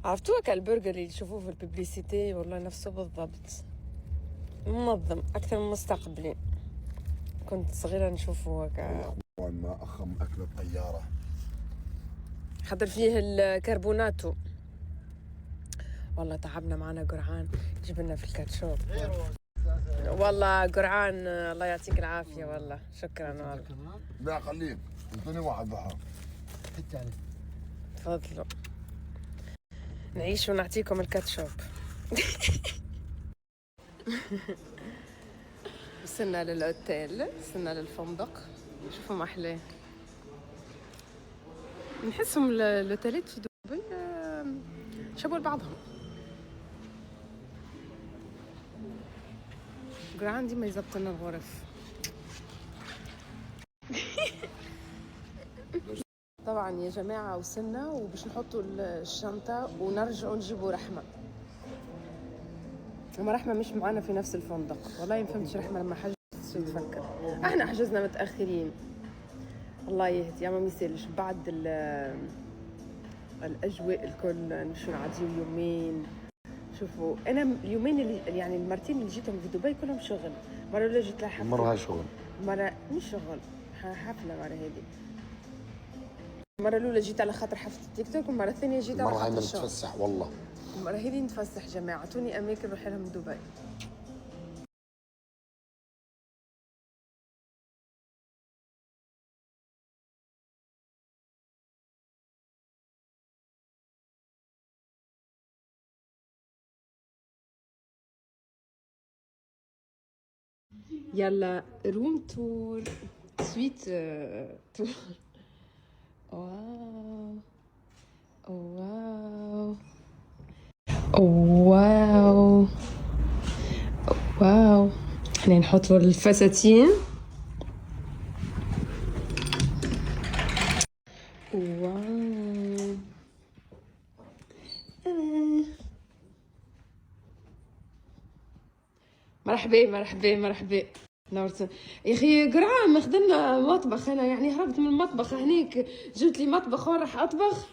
عرفتوا هكا البرجر اللي تشوفوه في الببليسيتي؟ والله نفسه بالضبط، منظم أكثر من مستقبلي. كنت صغيرة نشوفه هكا. ما أخم أكل الطيارة، خاطر فيه الكربوناتو. والله تعبنا معنا قرعان، جبنا في الكاتشوب. والله قرعان الله يعطيك العافية، والله شكرا والله. لا خليك انطيني واحد بحر. تفضلوا نعيش ونعطيكم الكاتشوب. وصلنا للأوتيل، وصلنا للفندق. شوفوا ما أحلاه. نحسهم الأوتيلات في دبي شبه لبعضهم. قرعان ديما يزبط لنا الغرف. طبعا يا جماعة وصلنا وباش نحطوا الشنطة ونرجعوا نجيبوا رحمة. اما رحمة مش معانا في نفس الفندق. والله ما فهمتش رحمة لما حجزت شو تفكر. احنا حجزنا متأخرين. الله يهدي يا ما يسالش بعد الأجواء الكل شو نعديو يومين. شوفوا انا اليومين اللي يعني المرتين اللي جيتهم في دبي كلهم شغل. مرة الاولى جيت لها حفلة، مرة شغل، مرة مش شغل، حفلة. مرة هذه المرة الأولى جيت على خاطر حفلة التيك توك، والمرة الثانية جيت على خاطر الشغل. نتفسح والله. المرة هذه نتفسح جماعة، اعطوني أماكن نروح لها من دبي. يلا روم تور سويت تور. واو واو واو واو. احنا نحطوا الفساتين. واو مرحبا مرحبا مرحبا. نورت يا اخي قرعان ما خدمنا مطبخ. انا يعني هربت من المطبخ هنيك، جبت لي مطبخ وين راح اطبخ؟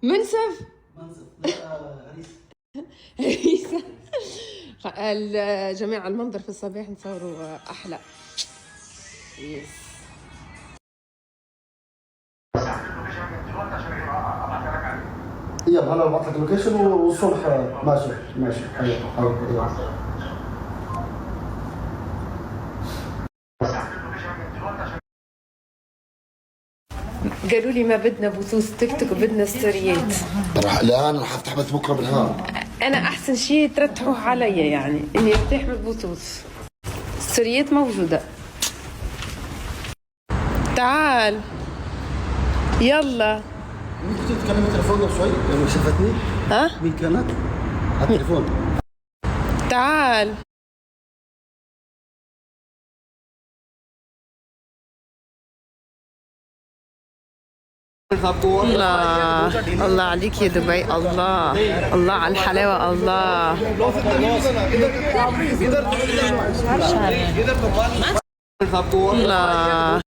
منسف عريسة. الجماعة المنظر في الصباح نصوروا احلى. يس يلا انا ببعث لك اللوكيشن والصبح ماشي ماشي. حلو. قالوا لي ما بدنا بثوث تيك توك، بدنا ستوريات. لا انا راح افتح بث بكره بالنهار. انا احسن شيء ترتحوه عليا، يعني اني ارتاح من البثوث. ستوريات موجودة. تعال يلا. ممكن تتكلمي تليفون شوي لما شفتني؟ ها؟ مين كانت؟ على التليفون. تعال. الله الله عليك يا دبي. الله الله على الحلاوة. الله الله.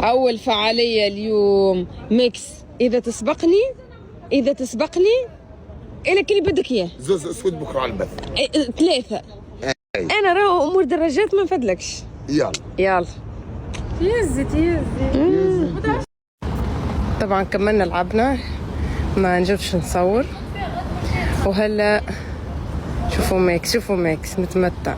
أول فعالية اليوم ميكس. إذا تسبقني إلك اللي بدك إياه. زوز اسود بكره على البث. 3. أنا راهو أمور دراجات ما نفدلكش. يلا يلا تيزي. طبعا كملنا لعبنا، ما نجبش نصور. وهلا شوفوا ميكس متمتع.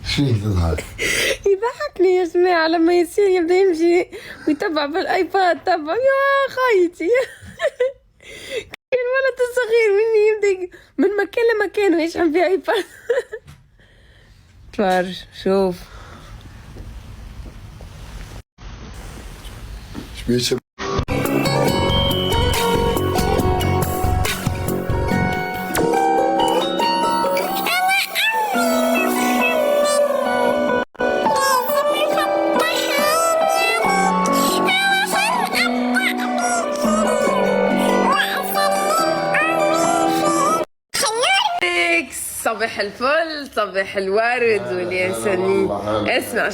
شيك تضحك. يضحكني يا جماعة لما يصير يبدا يمشي ويتبع بالايباد تبع يا خايتي. كان ولد الصغير مني يبدا من مكان لمكان ويشحن في ايباد. تفرج شوف شبيش صباح الفل، صباح الورد والياسمين. اسمع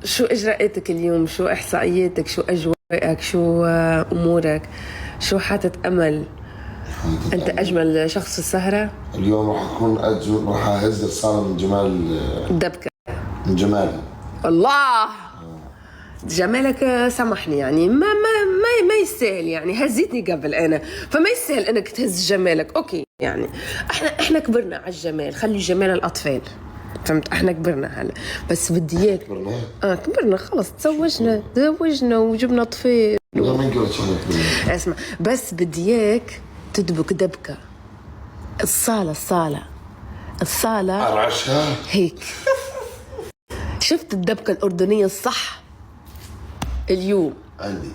شو اجراءاتك اليوم؟ شو احصائياتك؟ شو اجواءك؟ شو امورك؟ شو حاطط امل؟ انت اجمل شخص في السهره اليوم. راح اكون راح اهز الصاله من جمال دبكه من جمالي. الله جمالك سامحني يعني ما يستاهل يعني. هزيتني قبل انا، فما يستاهل انك تهز جمالك. اوكي يعني احنا كبرنا على الجمال، خلي الجمال الاطفال، فهمت؟ احنا كبرنا هلا، بس بدي اياك. كبرنا خلص، تزوجنا وجبنا اطفال. اسمع بس بدي اياك تدبك دبكه الصاله ارعشها هيك. شفت الدبكه الاردنيه الصح اليوم عندي.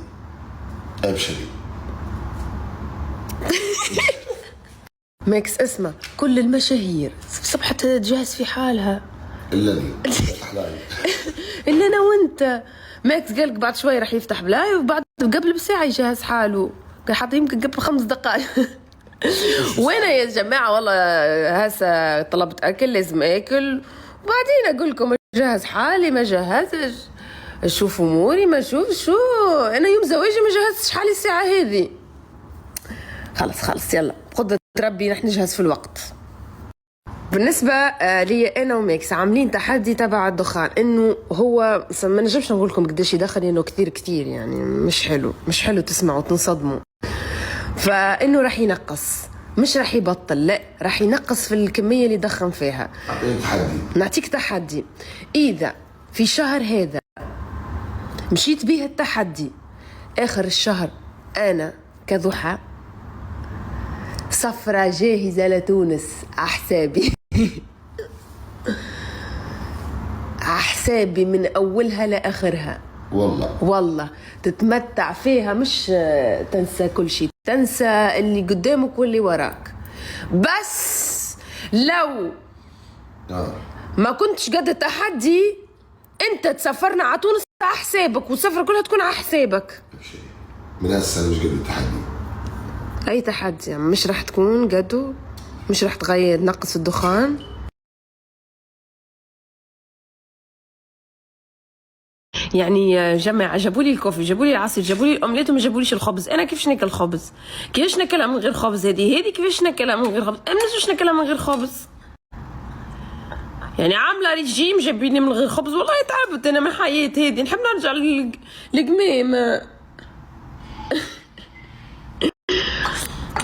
ابشري. ماكس اسمع، كل المشاهير صبحت تجهز في حالها الا الا انا وانت. ماكس قالك بعد شوي راح يفتح بلايف، وبعد قبل بساعه يجهز حاله، كان حاطط يمكن قبل 5 دقائق. وين يا جماعه؟ والله هسه طلبت اكل، لازم اكل، وبعدين اقول لكم اجهز حالي. ما جهزتش، اشوف اموري، ما اشوف شو انا يوم زواجي ما جهزتش حالي الساعه هذه. خلص يلا قدرة ربي نحن نجهز في الوقت. بالنسبة لي أنا وميكس عاملين تحدي تبع الدخان، إنه هو ما نجمش نقول لكم قديش يدخن، إنه كتير يعني مش حلو تسمعوا تنصدموا. فإنه راح ينقص، مش راح يبطل، لا راح ينقص في الكمية اللي يدخن فيها. نعطيك تحدي، إذا في شهر هذا مشيت بيه التحدي آخر الشهر أنا كضحى سفرة جاهزة لتونس أحسابي. أحسابي من أولها لآخرها. والله تتمتع فيها، مش تنسى كل شيء، تنسى اللي قدامك واللي وراك. بس لو ما كنتش قد التحدي انت تسافرنا على تونس على حسابك، والسفرة كلها تكون على حسابك. من هسه مش قد التحدي. اي تحدي مش راح تكون قدو، مش راح تغير نقص الدخان. يعني يا جماعه جابوا لي الكوفي، جابوا لي العصير، جابوا لي الاومليت، وما جابوليش الخبز. انا كيفاش ناكل خبز؟ كيفاش ناكلها من غير خبز؟ هذه كيفاش ناكلها من غير خبز؟ انا ما ناكلها من غير خبز. يعني عامله ريجيم جابيني من غير خبز، والله تعبت انا من حياتي هذه، نحب نرجع للقمام.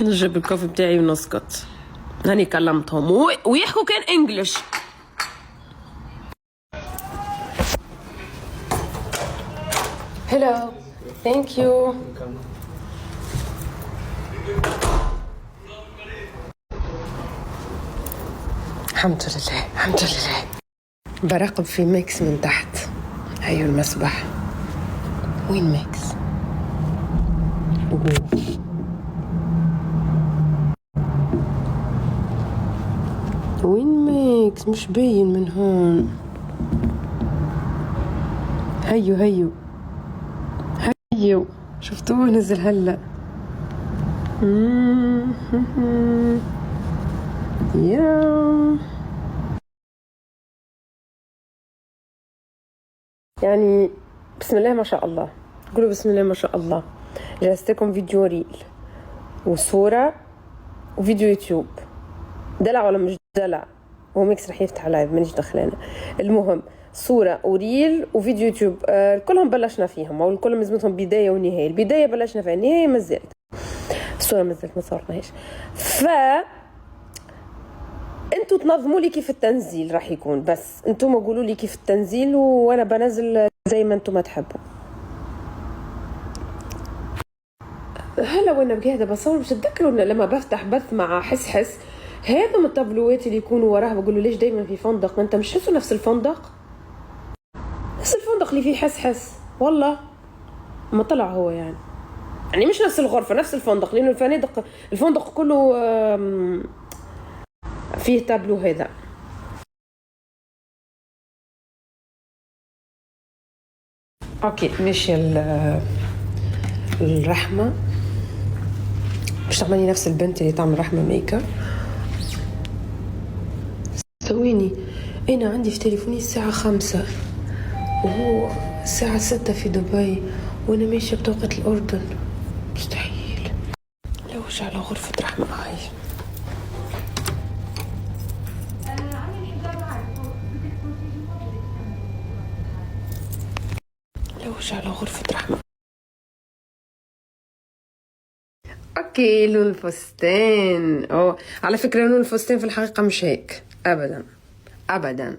نجيب الكوفي بتاعي ونسكت. هاني كلمتهم ويحكوا كان انجلش. هلو ثانك يو. الحمد لله. براقب في ميكس من تحت. هيو المسبح. وين ميكس؟ وين ميكس؟ مش باين من هون. هيو شفتوه نزل هلا. يا يعني بسم الله ما شاء الله، قولوا بسم الله ما شاء الله. جهزت لكم فيديو ريل وصورة وفيديو يوتيوب. دلع ولا مش دلع؟ هو ميكس رح يفتح لايف مانيش دخلانه. المهم صورة وريل وفيديو يوتيوب كلهم بلشنا فيهم، او كلهم لازمتهم بداية ونهاية. البداية بلشنا فيها، النهاية ما زالت، الصورة ما زالت ما صورناهاش. انتوا تنظموا لي كيف التنزيل راح يكون، بس انتوا قولوا لي كيف التنزيل وانا بنزل زي ما انتوا ما تحبوا. هلا وانا قاعده بصور مش تتذكروا لما بفتح بث مع حس هذا من التابلوات اللي يكونوا وراها بقولوا ليش دايما في فندق؟ ما انت مش حسوا نفس الفندق، نفس الفندق اللي فيه حس والله ما طلع هو يعني مش نفس الغرفه، نفس الفندق، لانه الفندق كله فيه تابلو هذا. اوكي ماشي الرحمه مش تعملي نفس البنت اللي تعمل رحمه ميك اب. ثواني، انا عندي في تليفوني الساعه 5 وهو الساعه 6 في دبي وانا ماشيه بتوقيت الاردن، مستحيل. لوش على غرفه رحمه هاي. لوش على غرفه رحمه. اوكي لون الفستان. على فكره لون الفستان في الحقيقه مش هيك ابدا ابدا.